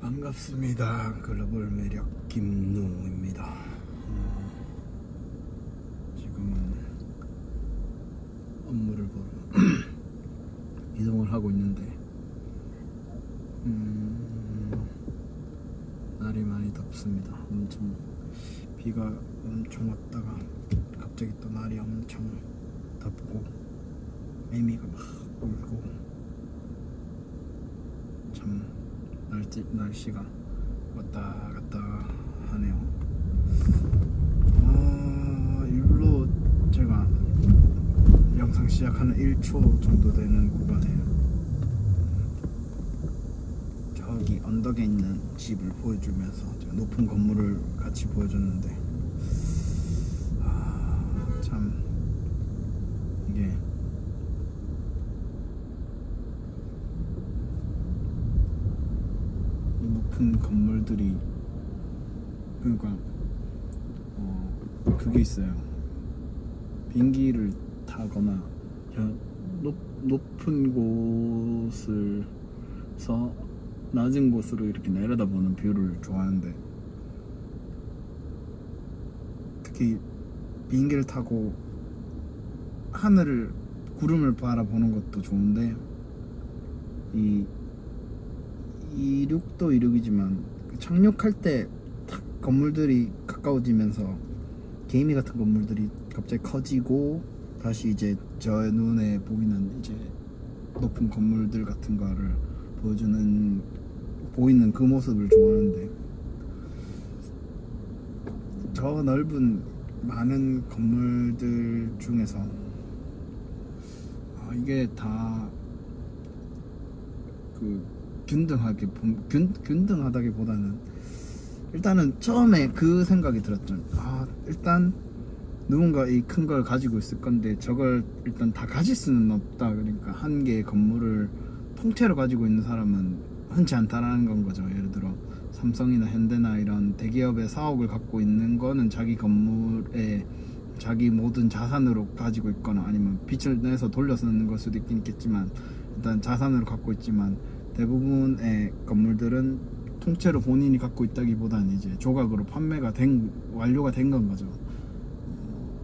반갑습니다. 글로벌 매력 김누입니다. 지금은 업무를 보러 이동을 하고 있는데 날이 많이 덥습니다. 엄청 비가 엄청 왔다가 갑자기 또 날이 엄청 덥고 매미가 막 울고 참 날씨가 왔다 갔다 하네요. 일로 제가 영상 시작하는 1초 정도 되는 구간에 저기 언덕에 있는 집을 보여주면서 높은 건물을 같이 보여줬는데 참 이게 높은 건물들이 그러니까 그게 있어요. 비행기를 타거나 높은 곳을서 낮은 곳으로 이렇게 내려다보는 뷰를 좋아하는데 특히 비행기를 타고 하늘을 구름을 바라보는 것도 좋은데 이 이륙도 이륙이지만 착륙할 때 탁 건물들이 가까워지면서 개미 같은 건물들이 갑자기 커지고 다시 이제 저 눈에 보이는 이제 높은 건물들 같은 거를 보이는 그 모습을 좋아하는데 저 넓은 많은 건물들 중에서 이게 다 균등하다기보다는 일단은 처음에 그 생각이 들었죠. 일단 누군가 이 큰 걸 가지고 있을 건데 저걸 일단 다 가질 수는 없다. 그러니까 한 개의 건물을 통째로 가지고 있는 사람은 흔치 않다라는 건 거죠. 예를 들어 삼성이나 현대나 이런 대기업의 사옥을 갖고 있는 거는 자기 건물에 자기 모든 자산으로 가지고 있거나 아니면 빚을 내서 돌려 쓰는 걸 수도 있긴 있겠지만 일단 자산으로 갖고 있지만 대부분의 건물들은 통째로 본인이 갖고 있다기보다는 이제 조각으로 완료가 된 건 거죠.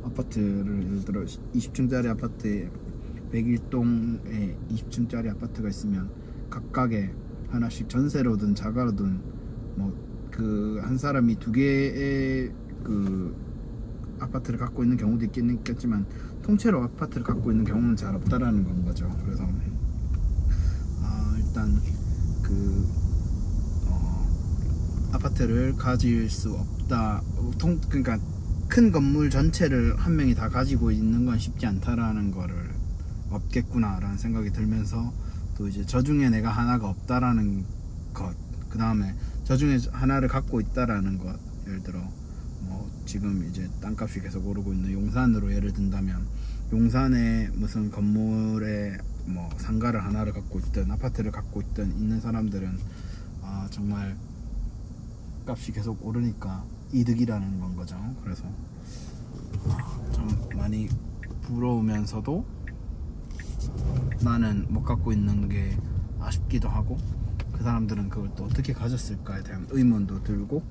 아파트를 예를 들어 20층짜리 아파트에 101동에 20층짜리 아파트가 있으면 각각에 하나씩 전세로든 자가로든 뭐 그 한 사람이 두 개의 그 아파트를 갖고 있는 경우도 있긴 있겠지만 통째로 아파트를 갖고 있는 경우는 잘 없다라는 건 거죠. 그래서 일단 아파트를 가질 수 없다. 그러니까 큰 건물 전체를 한 명이 다 가지고 있는 건 쉽지 않다라는 거를 없겠구나라는 생각이 들면서 또 이제 저 중에 내가 하나가 없다라는 것, 그 다음에 저 중에 하나를 갖고 있다라는 것, 예를 들어 뭐 지금 이제 땅값이 계속 오르고 있는 용산으로 예를 든다면 용산에 무슨 건물에 뭐 상가를 하나를 갖고 있든 아파트를 갖고 있든 있는 사람들은 정말 값이 계속 오르니까 이득이라는 건 거죠. 그래서 좀 많이 부러우면서도 나는 못 갖고 있는 게 아쉽기도 하고 그 사람들은 그걸 또 어떻게 가졌을까에 대한 의문도 들고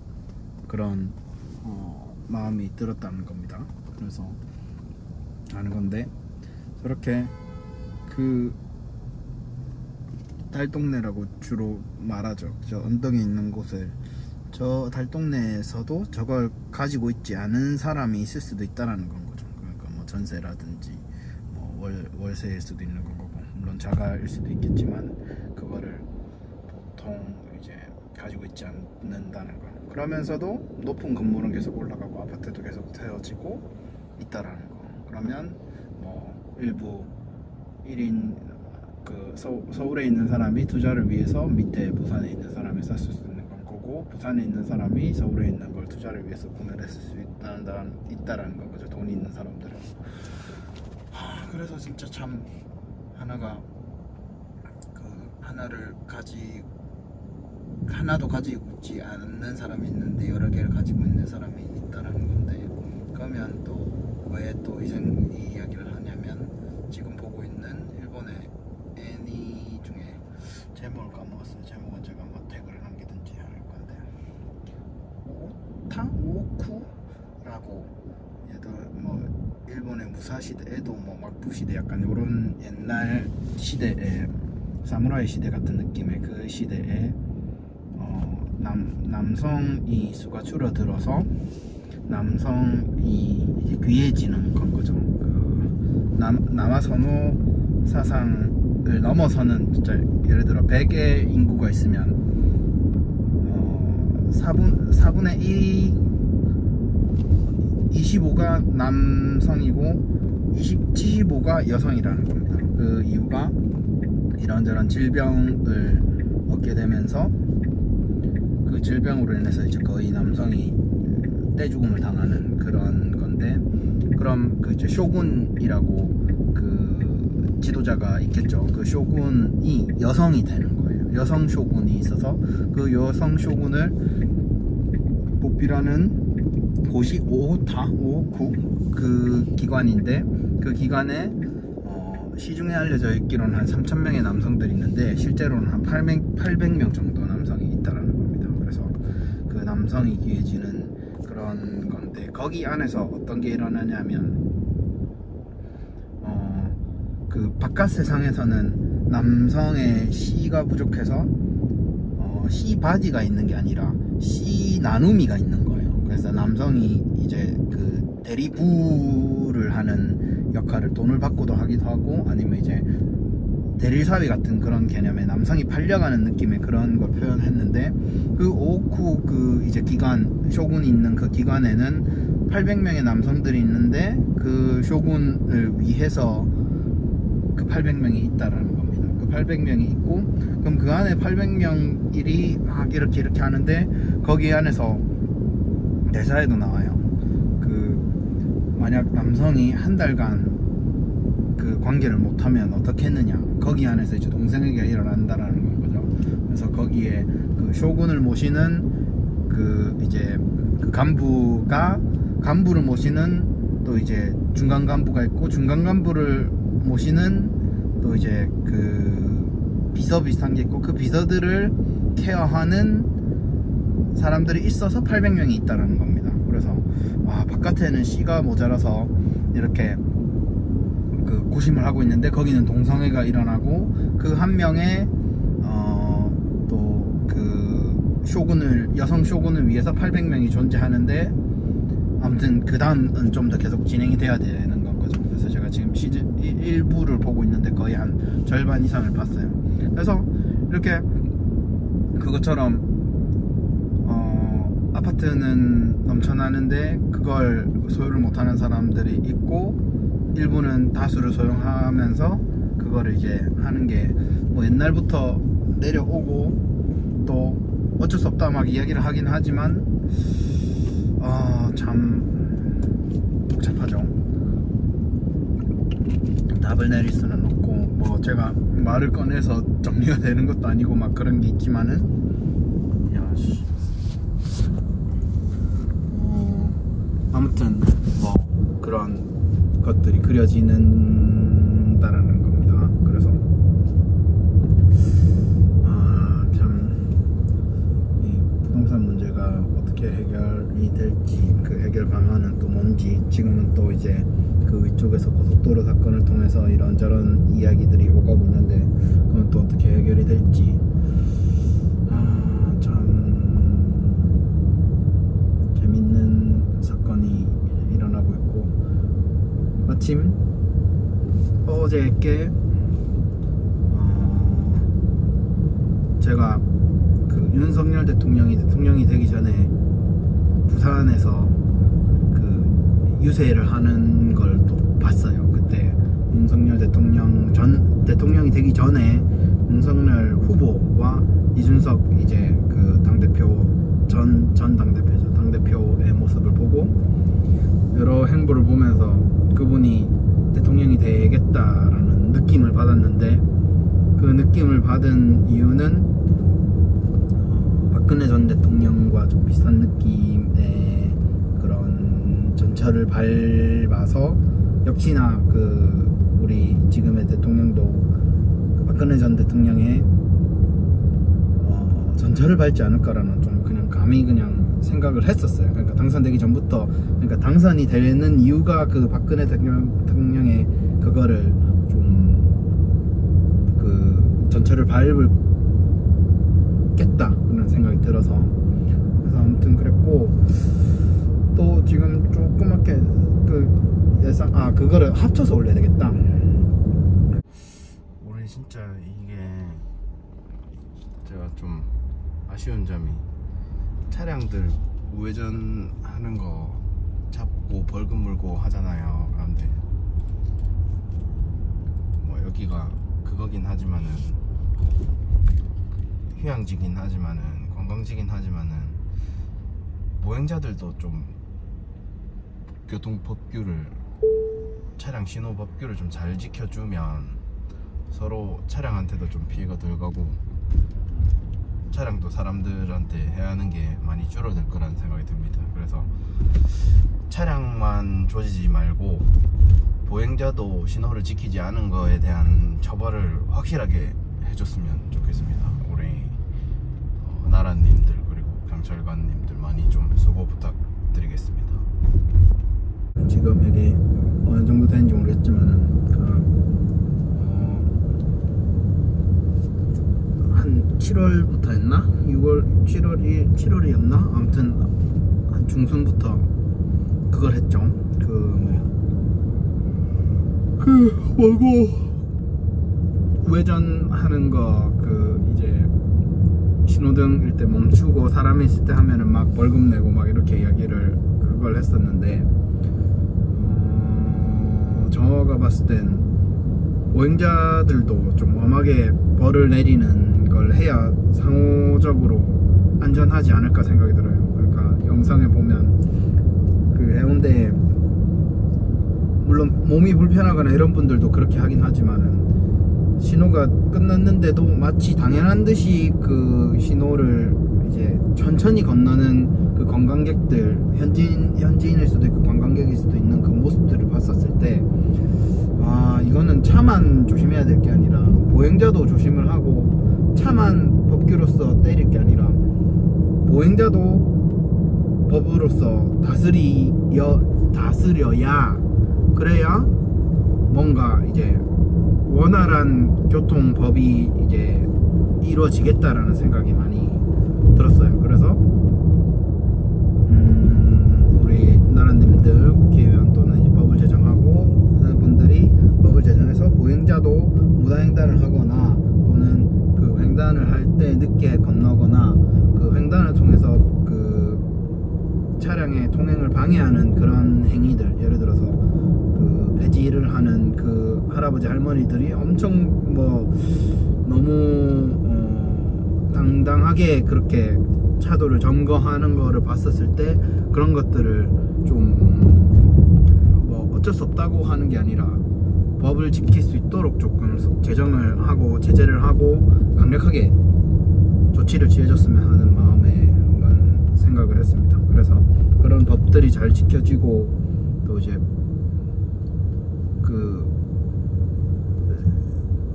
그런 마음이 들었다는 겁니다. 그래서 하는 건데 저렇게 그 달동네라고 주로 말하죠. 저 언덕에 있는 곳을 저 달동네에서도 저걸 가지고 있지 않은 사람이 있을 수도 있다라는 건 거죠. 그러니까 뭐 전세라든지 뭐 월세일 수도 있는 건 거고 물론 자가일 수도 있겠지만 그거를 보통 이제 가지고 있지 않는다는 거. 그러면서도 높은 건물은 계속 올라가고 아파트도 계속 세워지고 있다라는 거. 그러면 뭐 일부 1인 그 서울에 있는 사람이 투자를 위해서 밑에 부산에 있는 사람이 샀을 수 있는 건 거고 부산에 있는 사람이 서울에 있는 걸 투자를 위해서 구매를 했을 수 있다라는 건 거죠. 돈이 있는 사람들은. 그래서 진짜 참 하나가 하나도 가지고 있지 않는 사람이 있는데 여러 개를 가지고 있는 사람이 있다라는 건데 그러면 또 왜 또 이 이야기를 하냐면 지금 보고 있는 일본의 애니 중에 제목을 까먹었어요. 제목은 제가 뭐 댓글을 남기든지 오타? 오쿠라고 얘도 뭐 일본의 무사시대, 에도 뭐 막부시대 약간 요런 옛날 시대에 사무라이 시대 같은 느낌의 그 시대에 남성이 수가 줄어들어서 남성이 이제 귀해지는 건 거죠. 그 남아선호 사상을 넘어서는 진짜 예를 들어 100의 인구가 있으면 4분의 1이 25가 남성이고 75가 여성이라는 겁니다. 그 이유가 이런저런 질병을 얻게 되면서 그 질병으로 인해서 이제 거의 남성이 떼죽음을 당하는 그런 건데, 그럼 그 이제 쇼군이라고 그 지도자가 있겠죠. 그 쇼군이 여성이 되는 거예요. 여성 쇼군이 있어서 그 여성 쇼군을 보필하는 곳이 오타, 오쿠 그 기관인데, 그 기관에 시중에 알려져 있기로는 한 3,000명의 남성들이 있는데 실제로는 한 800명 정도 남성이 있다라는 겁니다. 그래서 그 남성이 귀해지는 그런 건데, 거기 안에서 어떤 게 일어나냐면 그 바깥 세상에서는 남성의 시가 부족해서 시 바지가 있는 게 아니라 시 나눔이가 있는 거예요. 그래서 남성이 이제 그 대리부를 하는 역할을 돈을 받고도 하기도 하고, 아니면 이제 대릴사위 같은 그런 개념에 남성이 팔려가는 느낌의 그런 걸 표현했는데, 그 오쿠 그 이제 기관, 쇼군이 있는 그 기관에는 800명의 남성들이 있는데 그 쇼군을 위해서 그 800명이 있다라는 겁니다. 그 800명이 있고, 그럼 그 안에 800명이 막 이렇게 하는데, 거기 안에서 대사에도 나와요. 그 만약 남성이 한 달간 그 관계를 못하면 어떻게 했느냐, 거기 안에서 이제 동성애가 일어난다라는 거죠. 그래서 거기에 그 쇼군을 모시는 그 이제 그 간부를 모시는 또 이제 중간 간부가 있고, 중간 간부를 모시는 또 이제 그 비서 비슷한 게 있고, 그 비서들을 케어하는 사람들이 있어서 800명이 있다라는 겁니다. 그래서 와, 바깥에는 씨가 모자라서 이렇게 그 고심을 하고 있는데, 거기는 동성애가 일어나고 그 한 명의 또 그 쇼군을, 여성 쇼군을 위해서 800명이 존재하는데, 아무튼 그 다음은 좀 더 계속 진행이 돼야 되는 건 거죠. 그래서 제가 지금 시즌 1부를 보고 있는데 거의 한 절반 이상을 봤어요. 그래서 이렇게 그것처럼 아파트는 넘쳐나는데 그걸 소유를 못하는 사람들이 있고, 일부는 다수를 소유하면서 그거를 이제 하는 게 뭐 옛날부터 내려오고, 또 어쩔 수 없다 막 이야기를 하긴 하지만 참 복잡하죠. 답을 내릴 수는 없고, 뭐 제가 말을 꺼내서 정리가 되는 것도 아니고 막 그런 게 있지만은, 야씨, 아무튼 뭐 그런 것들이 그려지는다라는 겁니다. 그래서 참 이 부동산 문제가 어떻게 해결이 될지, 그 해결 방안은 또 뭔지, 지금은 또 이제 그 위쪽에서 고속도로 사건을 통해서 이런저런 이야기들이 오가고 있는데, 그건 또 어떻게 해결이 될지 참 재밌는 사건이 일어나고 있고, 마침 어저께 제가 그 윤석열 대통령이 되기 전에 부산에서 그 유세를 하는 걸 또 봤어요. 그때 윤석열 대통령이 되기 전에 윤석열 후보와 이준석 이제 그 당대표 전 당대표죠. 당대표의 모습을 보고 여러 행보를 보면서 그분이 대통령이 되겠다라는 느낌을 받았는데, 그 느낌을 받은 이유는 박근혜 전 대통령과 좀 비슷한 느낌의 그런 전철을 밟아서, 역시나 그 우리 지금의 대통령도 그 박근혜 전 대통령의 전철을 밟지 않을까라는 좀 그냥 감이 그냥 생각을 했었어요. 그러니까 당선되기 전부터, 그러니까 당선이 되는 이유가 그 박근혜 대통령의 그거를 좀 그 전철을 밟겠다 그런 생각이 들어서, 그래서 아무튼 그랬고, 또 지금 조그맣게 그 예상, 그거를 합쳐서 올려야 되겠다. 올해 진짜 이게 제가 좀 아쉬운 점이, 차량들 우회전 하는 거 잡고 벌금 물고 하잖아요. 그런데 뭐 여기가 그거긴 하지만은, 휴양지긴 하지만은, 관광지긴 하지만은, 보행자들도 좀 교통법규를, 차량 신호 법규를 좀 잘 지켜주면 서로 차량한테도 좀 피해가 덜 가고, 차량도 사람들한테 해야 하는 게 많이 줄어들 거라는 생각이 듭니다. 그래서 차량만 조지지 말고 보행자도 신호를 지키지 않은 거에 대한 처벌을 확실하게 해줬으면 좋겠습니다. 우리 나라님들 그리고 경찰관님들 많이 좀 수고 부탁드리겠습니다. 지금 이게 어느 정도 되는지 모르겠지만은 한 7월부터 했나? 7월이었나? 아무튼 한 중순부터 그걸 했죠. 우회전하는 거, 이제 신호등일 때 멈추고 사람이 있을 때 하면은 막 벌금 내고 막 이렇게 이야기를 그걸 했었는데, 저가 봤을 땐 보행자들도 좀 엄하게 벌을 내리는 걸 해야 상호적으로 안전하지 않을까 생각이 들어요. 그러니까 영상에 보면 그 해운대, 물론 몸이 불편하거나 이런 분들도 그렇게 하긴 하지만은, 신호가 끝났는데도 마치 당연한 듯이 그 신호를 이제 천천히 건너는 그 관광객들, 현지인일 수도 있고 관광객일 수도 있는 그 모습들을 봤었을 때, 이거는 차만 조심해야 될 게 아니라 보행자도 조심을 하고, 차만 법규로서 때릴 게 아니라 보행자도 법으로서 다스려야, 그래야 뭔가 이제 원활한 교통법이 이제 이루어지겠다라는 생각이 많이 들었어요. 그래서 우리 나라님들, 국회의원 또는 이제 법을 제정하고 하는 분들이 법을 제정해서 보행자도 무단횡단을 하거나 또는 그 횡단을 할 때 늦게 건너거나 그 횡단을 통해서 그 차량의 통행을 방해하는 그런 행위들, 예를 들어서 그 배지를 하는 그 할아버지 할머니들이 엄청 너무 당당하게 그렇게 차도를 점거하는 거를 봤었을 때, 그런 것들을 좀 어쩔 수 없다고 하는 게 아니라 법을 지킬 수 있도록 조금 제정을 하고 제재를 하고 강력하게 조치를 취해줬으면 하는 마음에 생각을 했습니다. 그래서 그런 법들이 잘 지켜지고, 또 이제 그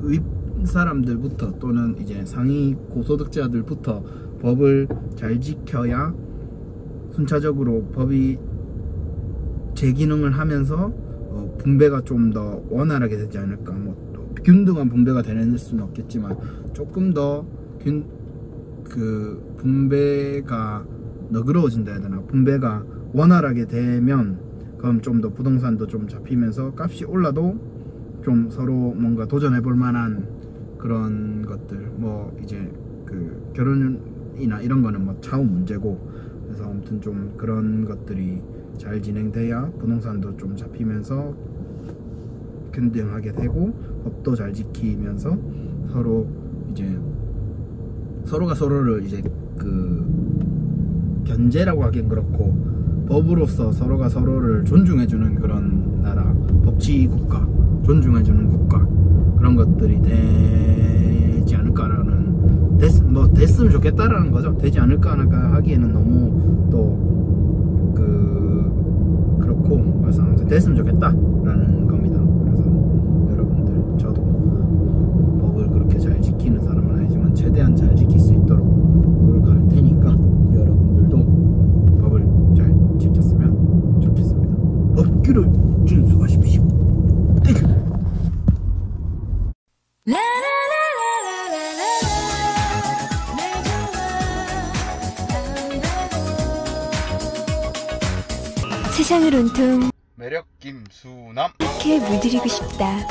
윗 사람들부터 또는 이제 상위 고소득자들부터 법을 잘 지켜야 순차적으로 법이 제 기능을 하면서 분배가 좀 더 원활하게 되지 않을까. 균등한 분배가 되는 수는 없겠지만 조금 더 그 분배가 너그러워진다 해야 되나, 분배가 원활하게 되면 그럼 좀 더 부동산도 좀 잡히면서 값이 올라도 좀 서로 뭔가 도전해 볼 만한 그런 것들, 이제 그 결혼이나 이런 거는 차후 문제고, 그래서 아무튼 좀 그런 것들이 잘 진행돼야 부동산도 좀 잡히면서 균등하게 되고, 법도 잘 지키면서 서로 이제 서로가 서로를 이제 그 견제라고 하기엔 그렇고, 법으로서 서로가 서로를 존중해주는 그런 나라, 법치 국가, 존중해주는 국가, 그런 것들이 되지 않을까라는, 됐으면 좋겠다라는 거죠. 되지 않을까 하기에는 너무 또 그렇고, 그래서 아무튼 됐으면 좋겠다라는 겁니다. 그래서 여러분들, 저도 법을 그렇게 잘 지키는 사람은 아니지만 최대한 잘 지킬 수 있도록 노력할 테니까 여러분들도 약속기를 준수하십시오. 땡큐. 세상을 온통 매력 김수남. 이렇게 물들이고 싶다.